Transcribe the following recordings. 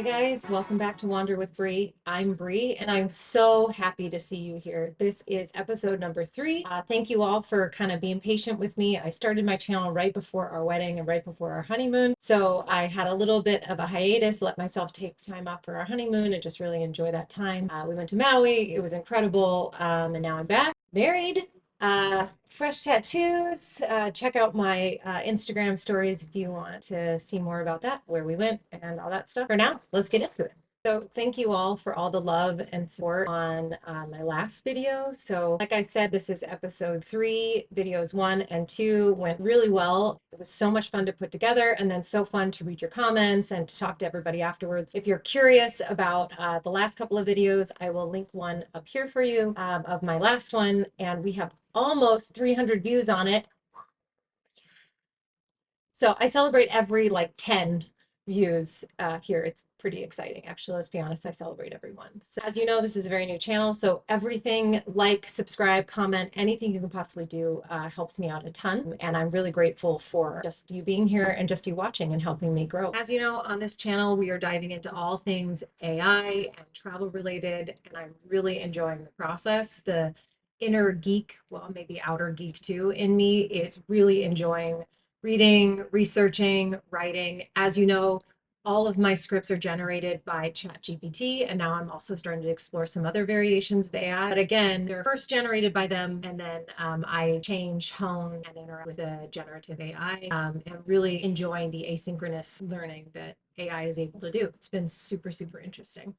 Hi guys, welcome back to Wander with Bree. I'm Bree and I'm so happy to see you here. This is episode number 3. Thank you all for kind of being patient with me. I started my channel right before our wedding and right before our honeymoon. So I had a little bit of a hiatus, let myself take time off for our honeymoon and just really enjoy that time. We went to Maui, it was incredible. And now I'm back, married. Fresh tattoos. Check out my Instagram stories if you want to see more about that, where we went and all that stuff. For now, let's get into it. So thank you all for all the love and support on my last video. So like I said, this is episode 3. Videos 1 and 2 went really well. It was so much fun to put together and then so fun to read your comments and to talk to everybody afterwards. If you're curious about the last couple of videos, I will link one up here for you of my last one. And we have almost 300 views on it. So I celebrate every like 10 views here. It's pretty exciting. Actually, let's be honest, I celebrate every one. So as you know, this is a very new channel. So everything, like, subscribe, comment, anything you can possibly do helps me out a ton. And I'm really grateful for just you being here and just you watching and helping me grow. As you know, on this channel, we are diving into all things AI and travel related. And I'm really enjoying the process. The inner geek, well, maybe outer geek too, in me is really enjoying reading, researching, writing. As you know, all of my scripts are generated by chatgpt, and now I'm also starting to explore some other variations of AI. But again, they're first generated by them, and then I change, hone, and interact with a generative AI, and really enjoying the asynchronous learning that AI is able to do. It's been super, super interesting.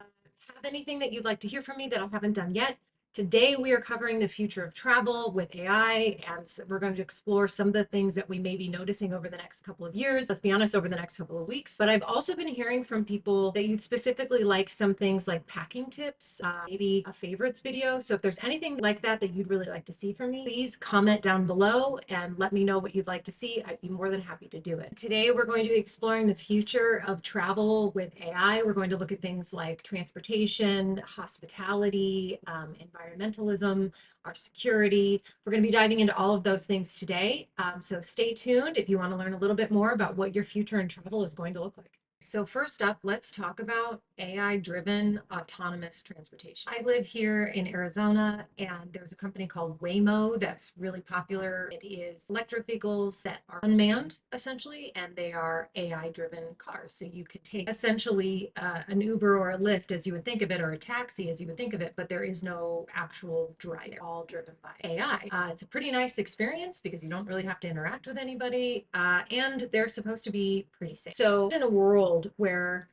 Have anything that you'd like to hear from me that I haven't done yet? Today, we are covering the future of travel with AI, and we're going to explore some of the things that we may be noticing over the next couple of years. Let's be honest, over the next couple of weeks. But I've also been hearing from people that you'd specifically like some things like packing tips, maybe a favorites video. So if there's anything like that that you'd really like to see from me, please comment down below and let me know what you'd like to see. I'd be more than happy to do it. Today, we're going to be exploring the future of travel with AI. We're going to look at things like transportation, hospitality, environmentalism, our security. We're going to be diving into all of those things today. So stay tuned if you want to learn a little bit more about what your future in travel is going to look like. So first up, let's talk about AI-driven autonomous transportation. I live here in Arizona, and there's a company called Waymo that's really popular. It is electric vehicles that are unmanned, essentially, and they are AI-driven cars. So you could take essentially an Uber or a Lyft as you would think of it, or a taxi as you would think of it, but there is no actual driver. They're all driven by AI. It's a pretty nice experience because you don't really have to interact with anybody, and they're supposed to be pretty safe. So in a world where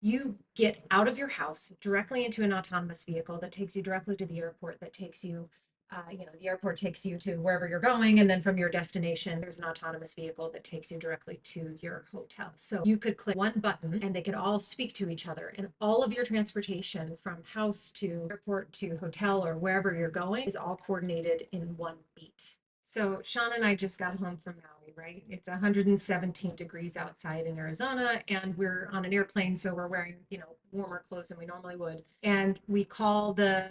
you get out of your house directly into an autonomous vehicle that takes you directly to the airport, that takes you, the airport takes you to wherever you're going, and then from your destination, there's an autonomous vehicle that takes you directly to your hotel. So you could click one button and they could all speak to each other, and all of your transportation from house to airport to hotel or wherever you're going is all coordinated in one beat. So Sean and I just got home from Maui, right? It's 117 degrees outside in Arizona, and we're on an airplane, so we're wearing, warmer clothes than we normally would. And we call the,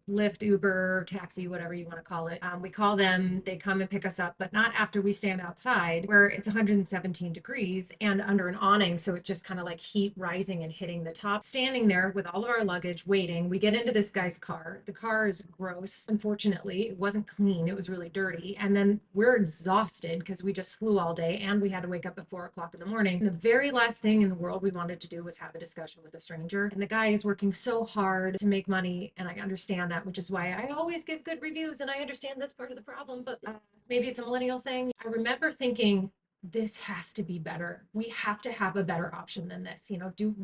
Lyft, Uber, taxi, whatever you want to call it. We call them, they come and pick us up, but not after we stand outside where it's 117 degrees and under an awning. So it's just kind of like heat rising and hitting the top. Standing there with all of our luggage, waiting. We get into this guy's car. The car is gross. Unfortunately, it wasn't clean. It was really dirty. And then we're exhausted because we just flew all day and we had to wake up at 4 o'clock in the morning. And the very last thing in the world we wanted to do was have a discussion with a stranger. And the guy is working so hard to make money. And I understand that, which is why I always give good reviews. And I understand that's part of the problem, but maybe it's a millennial thing. I remember thinking, this has to be better. We have to have a better option than this.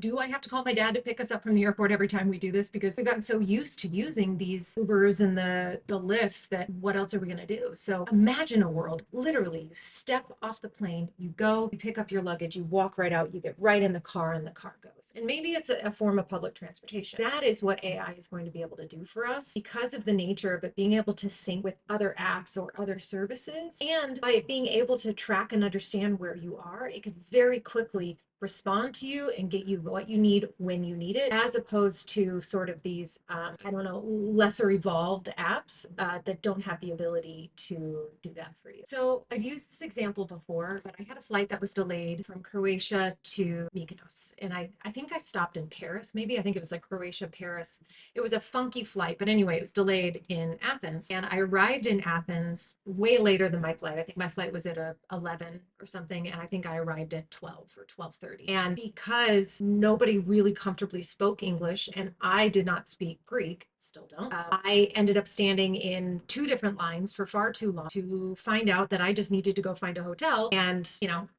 Do I have to call my dad to pick us up from the airport every time we do this? Because we've gotten so used to using these Ubers and the Lyfts that what else are we going to do? So imagine a world, literally, you step off the plane, you go, you pick up your luggage, you walk right out, you get right in the car, and the car goes. And maybe it's a form of public transportation. That is what AI is going to be able to do for us because of the nature of it being able to sync with other apps or other services. And by it being able to track and understand where you are, it could very quickly respond to you and get you what you need when you need it, as opposed to sort of these, I don't know, lesser evolved apps that don't have the ability to do that for you. So I've used this example before, but I had a flight that was delayed from Croatia to Mykonos. And I think I stopped in Paris, maybe. I think it was like Croatia, Paris. It was a funky flight, but anyway, it was delayed in Athens. And I arrived in Athens way later than my flight. I think my flight was at 11 or something, and I think I arrived at 12 or 12:30. And because nobody really comfortably spoke English and I did not speak Greek, still don't, I ended up standing in two different lines for far too long to find out that I just needed to go find a hotel. And,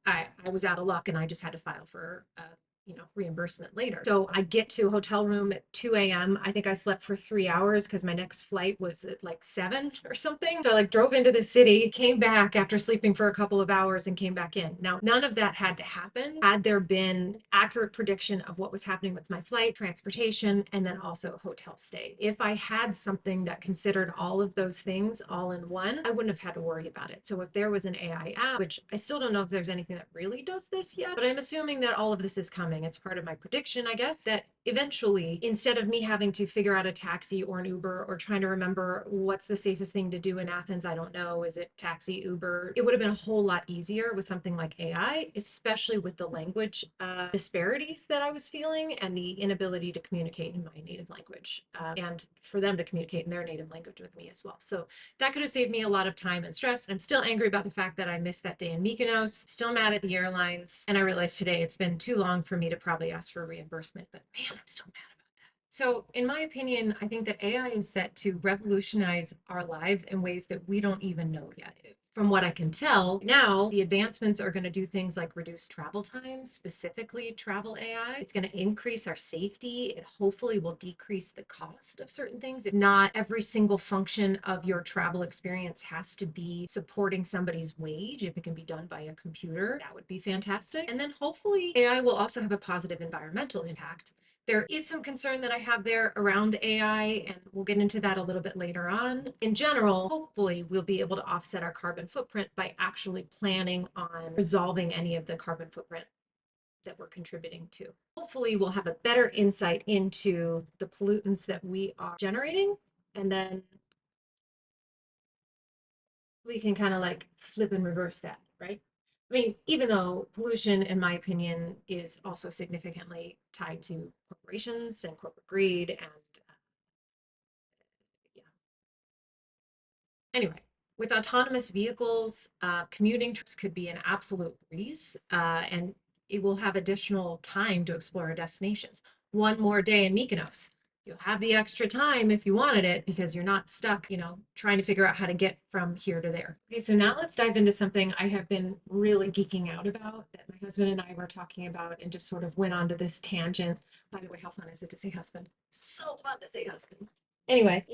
I was out of luck and I just had to file for reimbursement later. So I get to a hotel room at 2 a.m. I think I slept for 3 hours because my next flight was at like 7 or something. So I like drove into the city, came back after sleeping for a couple of hours and came back in. Now, none of that had to happen had there been accurate prediction of what was happening with my flight, transportation, and then also hotel stay. If I had something that considered all of those things all in one, I wouldn't have had to worry about it. So if there was an AI app, which I still don't know if there's anything that really does this yet, but I'm assuming that all of this is coming. It's part of my prediction, I guess, that eventually, instead of me having to figure out a taxi or an Uber or trying to remember what's the safest thing to do in Athens, I don't know, is it taxi, Uber? It would have been a whole lot easier with something like AI, especially with the language disparities that I was feeling and the inability to communicate in my native language and for them to communicate in their native language with me as well. So that could have saved me a lot of time and stress. I'm still angry about the fact that I missed that day in Mykonos, still mad at the airlines. And I realized today it's been too long for me to probably ask for reimbursement, but man, I'm still mad about that. So in my opinion, I think that AI is set to revolutionize our lives in ways that we don't even know yet. From what I can tell, now the advancements are going to do things like reduce travel time, specifically travel AI. It's going to increase our safety. It hopefully will decrease the cost of certain things. If not every single function of your travel experience has to be supporting somebody's wage, if it can be done by a computer, that would be fantastic. And then hopefully AI will also have a positive environmental impact. There is some concern that I have there around AI, and we'll get into that a little bit later on. In general, hopefully we'll be able to offset our carbon footprint by actually planning on resolving any of the carbon footprint that we're contributing to. Hopefully we'll have a better insight into the pollutants that we are generating, and then we can kind of like flip and reverse that, right? I mean, even though pollution, in my opinion, is also significantly tied to corporations and corporate greed and yeah. Anyway, with autonomous vehicles, commuting trips could be an absolute breeze, and it will have additional time to explore our destinations. One more day in Mykonos. You'll have the extra time if you wanted it because you're not stuck, trying to figure out how to get from here to there. Okay, so now let's dive into something I have been really geeking out about that my husband and I were talking about and just sort of went onto this tangent. By the way, how fun is it to say husband? So fun to say husband. Anyway,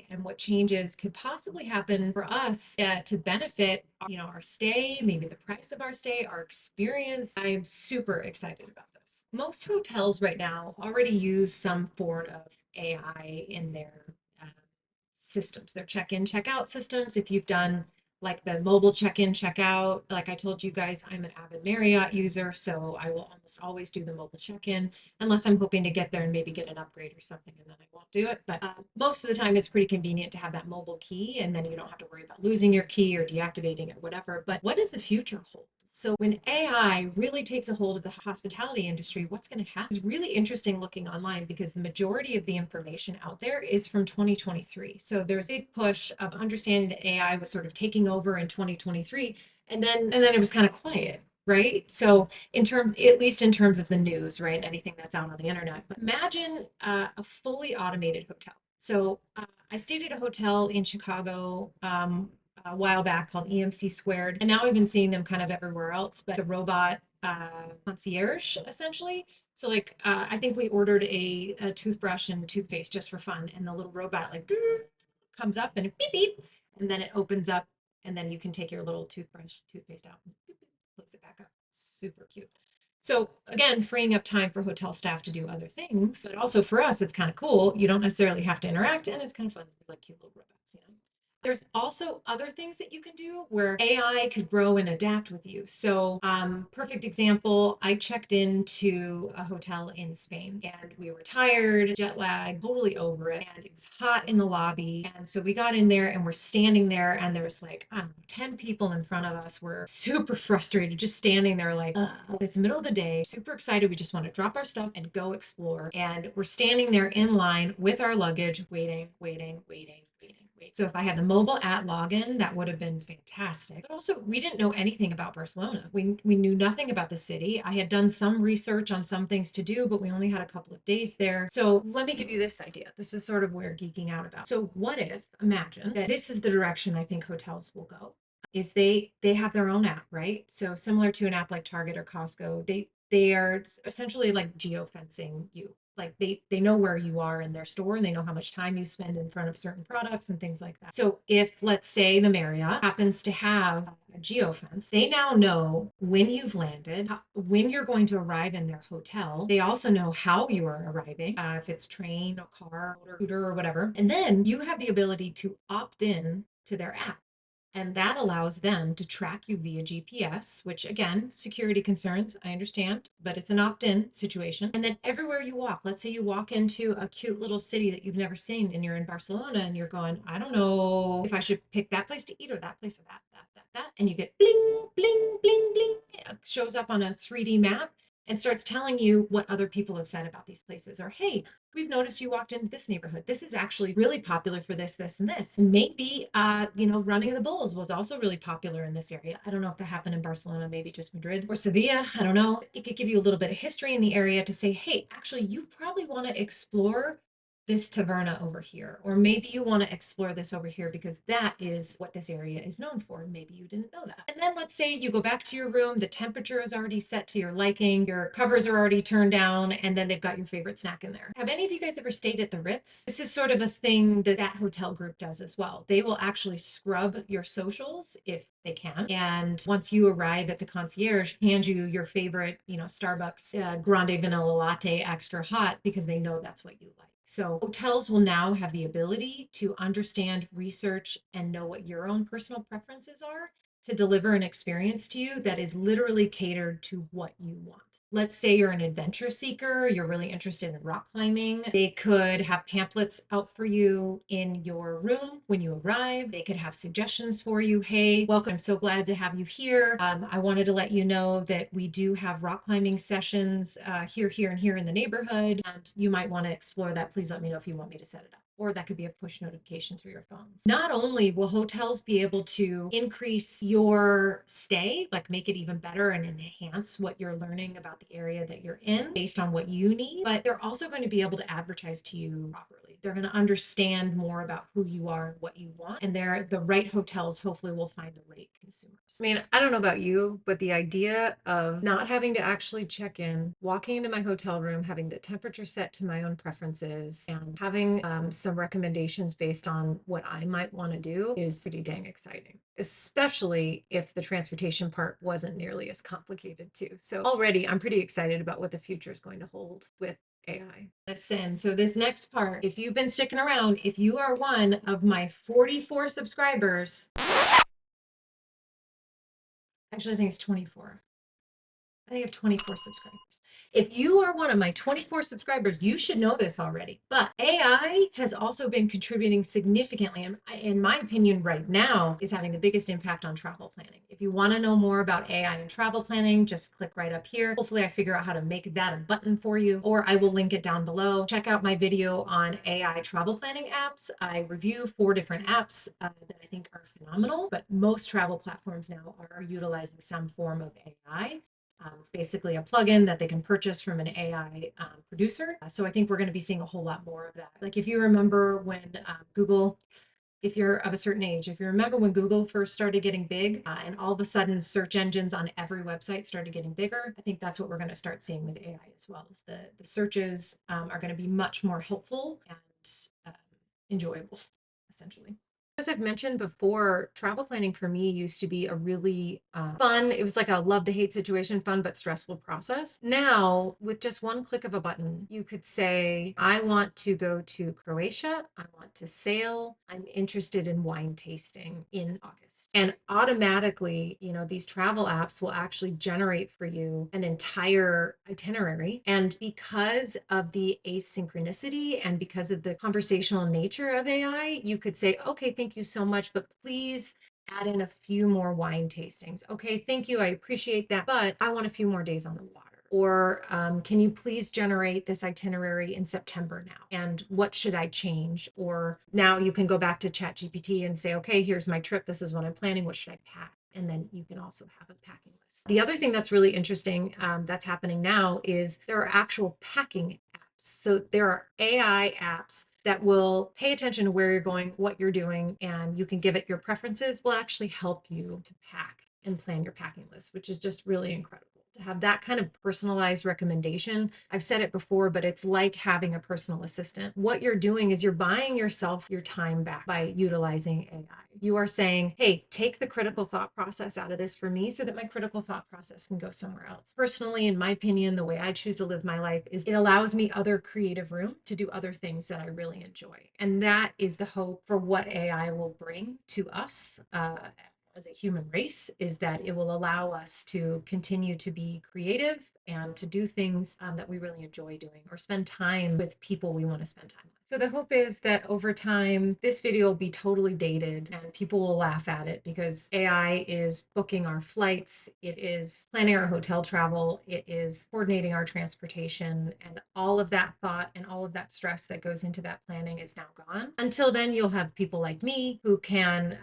and what changes could possibly happen for us to benefit our stay, maybe the price of our stay, our experience. I am super excited about this. Most hotels right now already use some form of AI in their uh, systems, their check-in, check-out systems. If you've done like the mobile check-in, check-out, like I told you guys, I'm an avid Marriott user, so I will almost always do the mobile check-in unless I'm hoping to get there and maybe get an upgrade or something, and then I won't do it. But most of the time, it's pretty convenient to have that mobile key, and then you don't have to worry about losing your key or deactivating it, whatever. But what does the future hold? So when AI really takes a hold of the hospitality industry, what's going to happen? It's really interesting looking online because the majority of the information out there is from 2023. So there's a big push of understanding that AI was sort of taking over in 2023, and then it was kind of quiet, right? So at least in terms of the news, right, and anything that's out on the internet. But imagine a fully automated hotel. So I stayed at a hotel in Chicago a while back called EMC Squared, and now I've been seeing them kind of everywhere else. But the robot concierge, essentially. So like I think we ordered a toothbrush and toothpaste just for fun, and the little robot like comes up and it beep beep, and then it opens up, and then you can take your little toothpaste out and close it back up. Super cute. So again, freeing up time for hotel staff to do other things, but also for us, it's kind of cool. You don't necessarily have to interact, and it's kind of fun, like cute little robots. There's also other things that you can do where AI could grow and adapt with you. So, perfect example, I checked into a hotel in Spain and we were tired, jet lag, totally over it. And it was hot in the lobby. And so we got in there and we're standing there, and there's like, I don't know, 10 people in front of us. We're super frustrated, just standing there like, ugh. It's the middle of the day, super excited. We just want to drop our stuff and go explore. And we're standing there in line with our luggage, waiting, waiting, waiting, waiting. So if I had the mobile at login, that would have been fantastic. But also, we didn't know anything about Barcelona. We knew nothing about the city. I had done some research on some things to do, but we only had a couple of days there. So let me give you this idea. This is sort of where geeking out about. So what if, imagine that this is the direction I think hotels will go, is they have their own app, right? So similar to an app like Target or Costco, they are essentially like geofencing you. Like they know where you are in their store, and they know how much time you spend in front of certain products and things like that. So if, let's say, the Marriott happens to have a geofence, they now know when you've landed, when you're going to arrive in their hotel. They also know how you are arriving, if it's train or car or scooter or whatever. And then you have the ability to opt in to their app. And that allows them to track you via GPS, which again, security concerns, I understand, but it's an opt-in situation. And then everywhere you walk, let's say you walk into a cute little city that you've never seen and you're in Barcelona and you're going, I don't know if I should pick that place to eat or that place or that. And you get bling, bling, bling, bling. It shows up on a 3D map and starts telling you what other people have said about these places. Or, hey, we've noticed you walked into this neighborhood. This is actually really popular for this, this, and this. And maybe, running the bulls was also really popular in this area. I don't know if that happened in Barcelona, maybe just Madrid or Sevilla. I don't know. It could give you a little bit of history in the area to say, hey, actually, you probably want to explore this taverna over here, or maybe you want to explore this over here because that is what this area is known for. Maybe you didn't know that. And then let's say you go back to your room, the temperature is already set to your liking, your covers are already turned down, and then they've got your favorite snack in there. Have any of you guys ever stayed at the Ritz? This is sort of a thing that that hotel group does as well. They will actually scrub your socials if they can. And once you arrive at the concierge, hand you your favorite, Starbucks grande vanilla latte extra hot because they know that's what you like. So hotels will now have the ability to understand, research, and know what your own personal preferences are to deliver an experience to you that is literally catered to what you want. Let's say you're an adventure seeker, you're really interested in rock climbing. They could have pamphlets out for you in your room when you arrive. They could have suggestions for you. Hey, welcome. I'm so glad to have you here. I wanted to let you know that we do have rock climbing sessions here, here, and here in the neighborhood, and you might want to explore that. Please let me know if you want me to set it up. Or that could be a push notification through your phones. Not only will hotels be able to increase your stay, like make it even better and enhance what you're learning about the area that you're in based on what you need, but they're also going to be able to advertise to you properly. They're going to understand more about who you are and what you want, and they're the right hotels hopefully will find the right consumers. I mean, I don't know about you, but the idea of not having to actually check in, walking into my hotel room, having the temperature set to my own preferences, and having some recommendations based on what I might want to do is pretty dang exciting, especially if the transportation part wasn't nearly as complicated too. So already I'm pretty excited about what the future is going to hold with AI. Listen, so this next part, if you've been sticking around, if you are one of my 44 subscribers, actually I think it's 24. I think I have 24 subscribers. If you are one of my 24 subscribers, you should know this already. But AI has also been contributing significantly, and in my opinion, right now, is having the biggest impact on travel planning. If you want to know more about AI and travel planning, just click right up here. Hopefully, I figure out how to make that a button for you, or I will link it down below. Check out my video on AI travel planning apps. I review 4 different apps that I think are phenomenal, but most travel platforms now are utilizing some form of AI. It's basically a plugin that they can purchase from an AI producer. So I think we're going to be seeing a whole lot more of that. Like if you remember when Google, if you're of a certain age, if you remember when Google first started getting big and all of a sudden search engines on every website started getting bigger, I think that's what we're going to start seeing with AI as well. Is the searches are going to be much more helpful and enjoyable, essentially. As I've mentioned before, travel planning for me used to be a really fun, it was like a love to hate situation, fun but stressful process. Now, with just one click of a button, you could say, I want to go to Croatia, I want to sail, I'm interested in wine tasting in August. And automatically, these travel apps will actually generate for you an entire itinerary. And because of the asynchronicity and because of the conversational nature of AI, you could say, okay, thank you so much, but please add in a few more wine tastings. Okay, thank you. I appreciate that, but I want a few more days on the water. Or can you please generate this itinerary in September now? And what should I change? Or now you can go back to ChatGPT and say, okay, here's my trip. This is what I'm planning. What should I pack? And then you can also have a packing list. The other thing that's really interesting that's happening now is there are actual packing apps. So there are AI apps that will pay attention to where you're going, what you're doing, and you can give it your preferences, will actually help you to pack and plan your packing list, which is just really incredible. To have that kind of personalized recommendation. I've said it before, but it's like having a personal assistant. What you're doing is you're buying yourself your time back by utilizing AI. You are saying, hey, take the critical thought process out of this for me so that my critical thought process can go somewhere else. Personally, in my opinion, the way I choose to live my life is it allows me other creative room to do other things that I really enjoy. And that is the hope for what AI will bring to us as a human race, is that it will allow us to continue to be creative and to do things that we really enjoy doing, or spend time with people we want to spend time with. So the hope is that over time, this video will be totally dated and people will laugh at it, because AI is booking our flights, it is planning our hotel travel, it is coordinating our transportation, and all of that thought and all of that stress that goes into that planning is now gone. Until then, you'll have people like me who can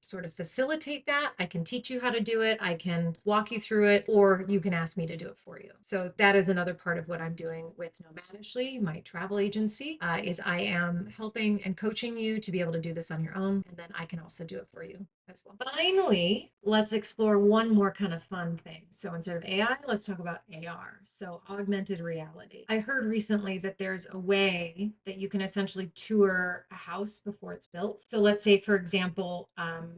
sort of facilitate that. I can teach you how to do it. I can walk you through it, or you can ask me to do it for you. So that is another part of what I'm doing with Nomadishly, my travel agency, is I am helping and coaching you to be able to do this on your own. And then I can also do it for you as well. Finally, let's explore one more kind of fun thing. So instead of AI, let's talk about AR. So augmented reality. I heard recently that there's a way that you can essentially tour a house before it's built. So let's say, for example,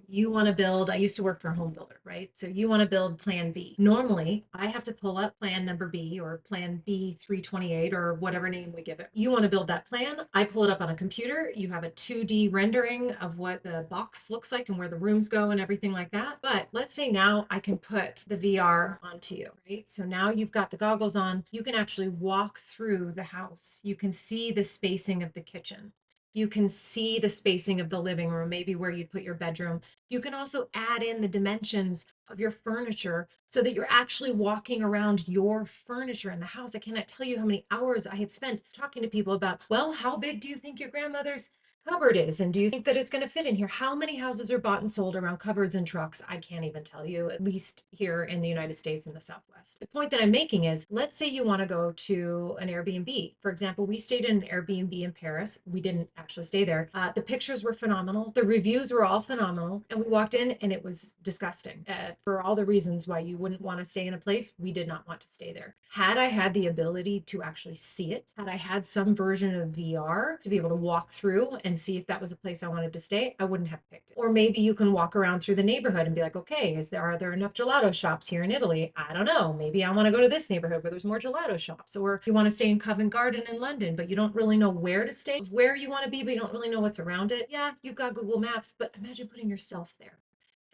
you want to build, I used to work for a home builder, right? So you want to build plan B. Normally, I have to pull up plan number B, or plan B 328, or whatever name we give it. You want to build that plan. I pull it up on a computer. You have a 2D rendering of what the box looks like and where the rooms go and everything like that. But let's say now I can put the VR onto you, right? So now you've got the goggles on. You can actually walk through the house. You can see the spacing of the kitchen. You can see the spacing of the living room, maybe where you'd put your bedroom. You can also add in the dimensions of your furniture so that you're actually walking around your furniture in the house. I cannot tell you how many hours I have spent talking to people about, well, how big do you think your grandmother's cupboard is? And do you think that it's going to fit in here? How many houses are bought and sold around cupboards and trucks? I can't even tell you, at least here in the United States in the Southwest. The point that I'm making is, let's say you want to go to an Airbnb. For example, we stayed in an Airbnb in Paris. We didn't actually stay there. The pictures were phenomenal. The reviews were all phenomenal. And we walked in and it was disgusting. For all the reasons why you wouldn't want to stay in a place, we did not want to stay there. Had I had the ability to actually see it, had I had some version of VR to be able to walk through and see if that was a place I wanted to stay, I wouldn't have picked it. Or maybe you can walk around through the neighborhood and be like, okay, are there enough gelato shops here in Italy? I don't know. Maybe I want to go to this neighborhood where there's more gelato shops. Or you want to stay in Covent Garden in London, but you don't really know where to stay, where you want to be, but you don't really know what's around it. Yeah, you've got Google Maps, but imagine putting yourself there.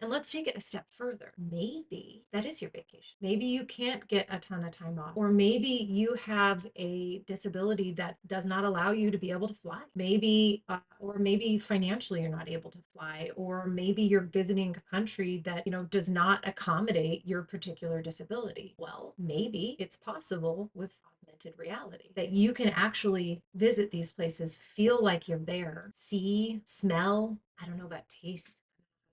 And let's take it a step further. Maybe that is your vacation. Maybe you can't get a ton of time off, or maybe you have a disability that does not allow you to be able to fly. Maybe, or maybe financially you're not able to fly, or maybe you're visiting a country that, does not accommodate your particular disability. Well, maybe it's possible with augmented reality that you can actually visit these places, feel like you're there, see, smell. I don't know about taste.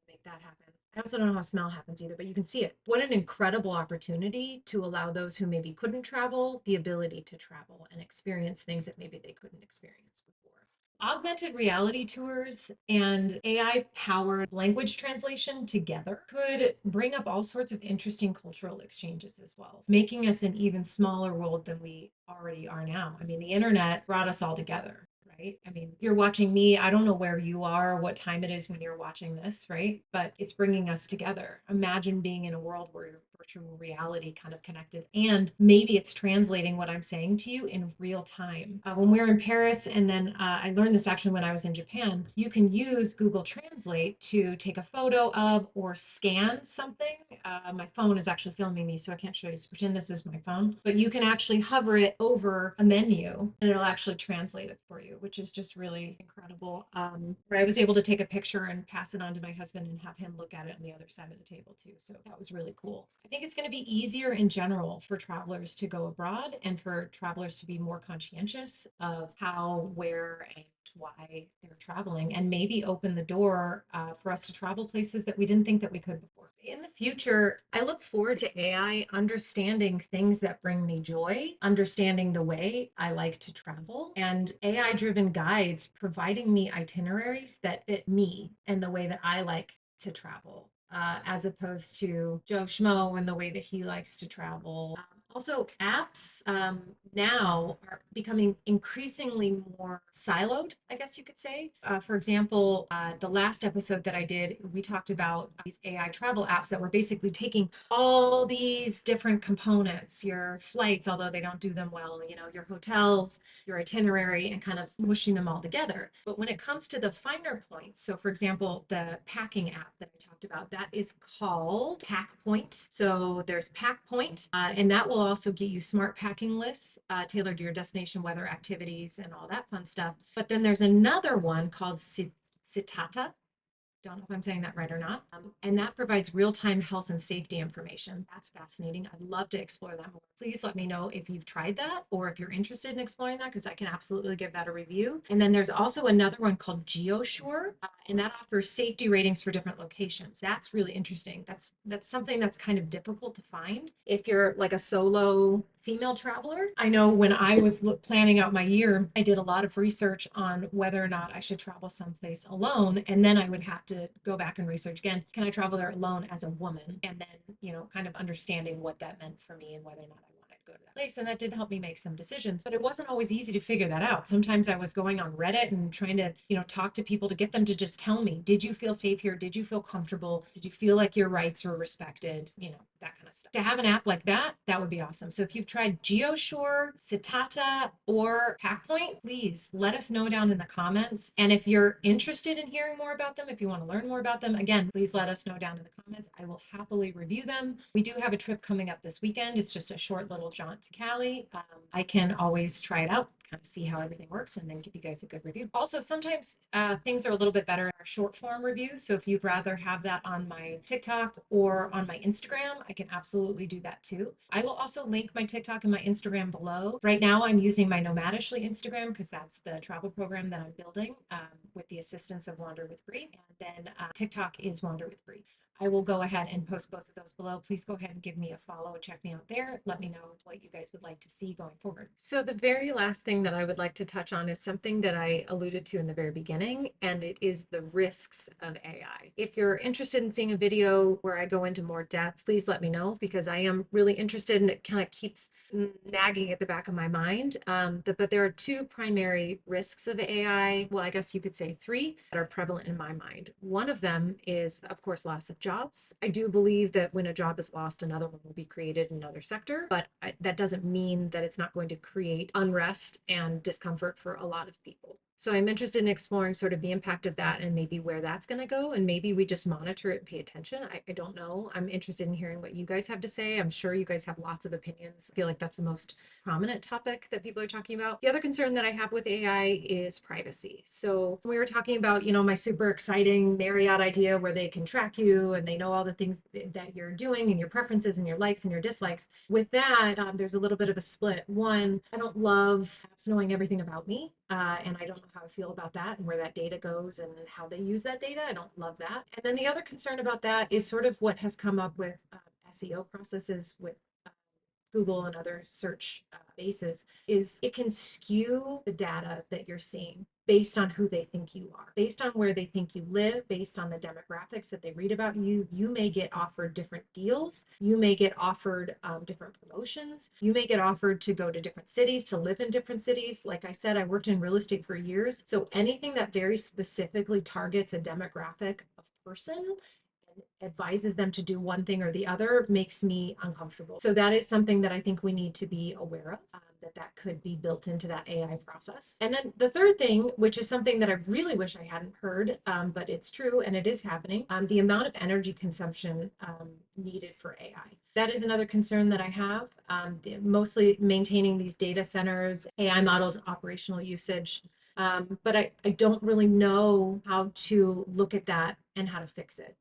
Make that happen. I also don't know how smell happens either, but you can see it. What an incredible opportunity to allow those who maybe couldn't travel the ability to travel and experience things that maybe they couldn't experience before. Augmented reality tours and AI-powered language translation together could bring up all sorts of interesting cultural exchanges as well, making us an even smaller world than we already are now. I mean, the internet brought us all together. right? I mean, you're watching me. I don't know where you are, what time it is when you're watching this, right? But it's bringing us together. Imagine being in a world where virtual reality kind of connected, and maybe it's translating what I'm saying to you in real time. When we were in Paris, and then I learned this actually when I was in Japan, you can use Google Translate to take a photo of or scan something. My phone is actually filming me, so I can't show you. So pretend this is my phone, but you can actually hover it over a menu and it'll actually translate it for you, which is just really incredible. Where I was able to take a picture and pass it on to my husband and have him look at it on the other side of the table too. So that was really cool. I think it's going to be easier in general for travelers to go abroad and for travelers to be more conscientious of how, where, and why they're traveling, and maybe open the door for us to travel places that we didn't think that we could before. In the future, I look forward to AI understanding things that bring me joy, understanding the way I like to travel, and AI driven guides providing me itineraries that fit me and the way that I like to travel. As opposed to Joe Schmo and the way that he likes to travel. Also, apps now are becoming increasingly more siloed, I guess you could say. For example, the last episode that I did, we talked about these AI travel apps that were basically taking all these different components, your flights, although they don't do them well, your hotels, your itinerary, and kind of mushing them all together. But when it comes to the finer points, so for example, the packing app that I talked about, that is called PackPoint. So there's PackPoint, and that will also get you smart packing lists tailored to your destination, weather, activities, and all that fun stuff. But then there's another one called Citata. Don't know if I'm saying that right or not. And that provides real-time health and safety information. That's fascinating. I'd love to explore that more. Please let me know if you've tried that or if you're interested in exploring that, because I can absolutely give that a review. And then there's also another one called GeoSure, and that offers safety ratings for different locations. That's really interesting. That's something that's kind of difficult to find if you're like a solo female traveler. I know when I was planning out my year, I did a lot of research on whether or not I should travel someplace alone, and then I would have to go back and research again, can I travel there alone as a woman? And then, kind of understanding what that meant for me and whether or not I wanted to go to that place. And that did help me make some decisions, but it wasn't always easy to figure that out. Sometimes I was going on Reddit and trying to, talk to people to get them to just tell me, did you feel safe here? Did you feel comfortable? Did you feel like your rights were respected? That kind of stuff. To have an app like that, that would be awesome. So if you've tried GeoSure, Citata, or PackPoint, please let us know down in the comments. And if you're interested in hearing more about them, if you want to learn more about them, again, please let us know down in the comments. I will happily review them. We do have a trip coming up this weekend. It's just a short little jaunt to Cali. I can always try it out, kind of see how everything works, and then give you guys a good review. Also, sometimes things are a little bit better in our short form reviews. So if you'd rather have that on my TikTok or on my Instagram, I can absolutely do that too. I will also link my TikTok and my Instagram below. Right now, I'm using my Nomadishly Instagram because that's the travel program that I'm building with the assistance of Wander with Bree. And then TikTok is Wander with Bree. I will go ahead and post both of those below. Please go ahead and give me a follow. Check me out there. Let me know what you guys would like to see going forward. So the very last thing that I would like to touch on is something that I alluded to in the very beginning, and it is the risks of AI. If you're interested in seeing a video where I go into more depth, please let me know, because I am really interested, and it kind of keeps nagging at the back of my mind. But there are two primary risks of AI. Well, I guess you could say three that are prevalent in my mind. One of them is, of course, loss of jobs. I do believe that when a job is lost, another one will be created in another sector, but that doesn't mean that it's not going to create unrest and discomfort for a lot of people. So I'm interested in exploring sort of the impact of that and maybe where that's going to go. And maybe we just monitor it and pay attention. I don't know. I'm interested in hearing what you guys have to say. I'm sure you guys have lots of opinions. I feel like that's the most prominent topic that people are talking about. The other concern that I have with AI is privacy. So we were talking about, my super exciting Marriott idea where they can track you and they know all the things that you're doing and your preferences and your likes and your dislikes. With that, there's a little bit of a split. One, I don't love apps knowing everything about me. And I don't know how I feel about that and where that data goes and how they use that data. I don't love that. And then the other concern about that is sort of what has come up with SEO processes with Google and other search bases, is it can skew the data that you're seeing. based on who they think you are, based on where they think you live, based on the demographics that they read about you. You may get offered different deals. You may get offered different promotions. You may get offered to go to different cities, to live in different cities. Like I said, I worked in real estate for years. So anything that very specifically targets a demographic of person advises them to do one thing or the other makes me uncomfortable. So that is something that I think we need to be aware of, that could be built into that AI process. And then the third thing, which is something that I really wish I hadn't heard, but it's true and it is happening, the amount of energy consumption needed for AI. That is another concern that I have, mostly maintaining these data centers, AI models, operational usage. But I don't really know how to look at that and how to fix it.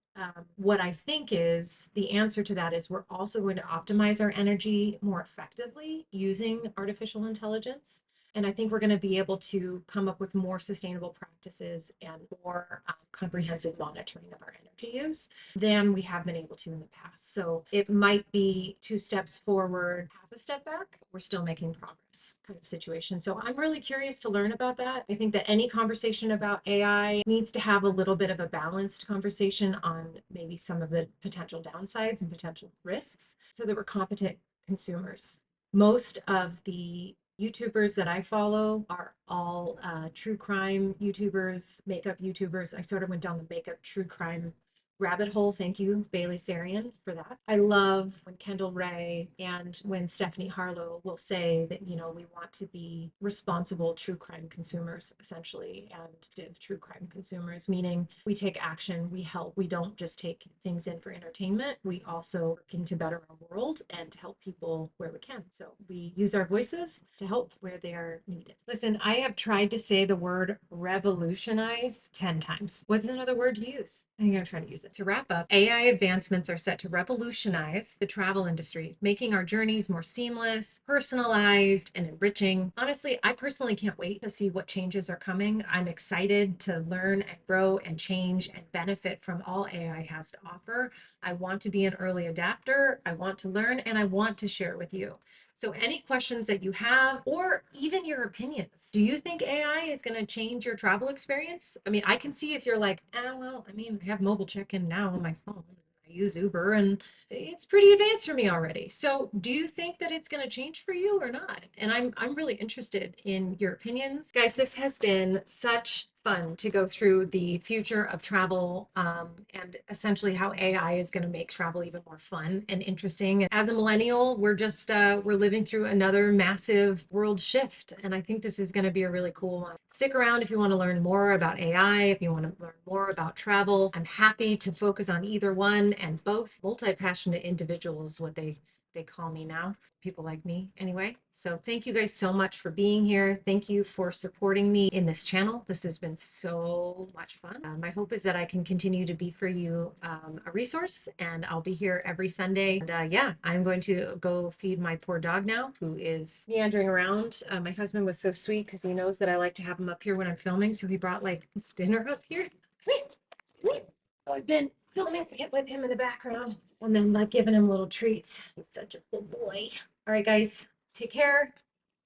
What I think is the answer to that is we're also going to optimize our energy more effectively using artificial intelligence. And I think we're going to be able to come up with more sustainable practices and more comprehensive monitoring of our energy use than we have been able to in the past. So it might be 2 steps forward, half a step back. We're still making progress kind of situation. So I'm really curious to learn about that. I think that any conversation about AI needs to have a little bit of a balanced conversation on maybe some of the potential downsides and potential risks so that we're competent consumers. Most of the YouTubers that I follow are all true crime YouTubers, makeup YouTubers. I sort of went down the makeup true crime rabbit hole. Thank you, Bailey Sarian, for that. I love when Kendall Ray and when Stephanie Harlow will say that, you know, we want to be responsible true crime consumers, essentially, and true crime consumers, meaning we take action, we help, we don't just take things in for entertainment. We also work to better our world and to help people where we can. So we use our voices to help where they are needed. Listen, I have tried to say the word revolutionize 10 times. What's another word to use? I think I'm trying to use it. To wrap up, AI advancements are set to revolutionize the travel industry, making our journeys more seamless, personalized, and enriching. Honestly, I personally can't wait to see what changes are coming. I'm excited to learn and grow and change and benefit from all AI has to offer. I want to be an early adapter. I want to learn and I want to share with you. So any questions that you have, or even your opinions, do you think AI is going to change your travel experience? I mean, I can see if you're like, well, I mean, I have mobile check-in now on my phone. I use Uber and it's pretty advanced for me already. So do you think that it's going to change for you or not? And I'm really interested in your opinions. Guys, this has been such fun to go through the future of travel and essentially how AI is going to make travel even more fun and interesting. As a millennial, we're just we're living through another massive world shift, and I think this is going to be a really cool one. Stick around if you want to learn more about AI, if you want to learn more about travel. I'm happy to focus on either one, and both. Multi-passionate individuals, what they call me now, people like me anyway. So thank you guys so much for being here. Thank you for supporting me in this channel. This has been so much fun. My hope is that I can continue to be for you a resource, and I'll be here every Sunday. And yeah, I'm going to go feed my poor dog now, who is meandering around. My husband was so sweet because he knows that I like to have him up here when I'm filming. So he brought like his dinner up here. So I've been filming it with him in the background and then like giving him little treats. He's such a good boy. All right, guys, take care.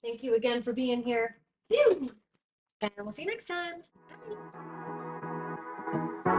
Thank you again for being here. And we'll see you next time. Bye.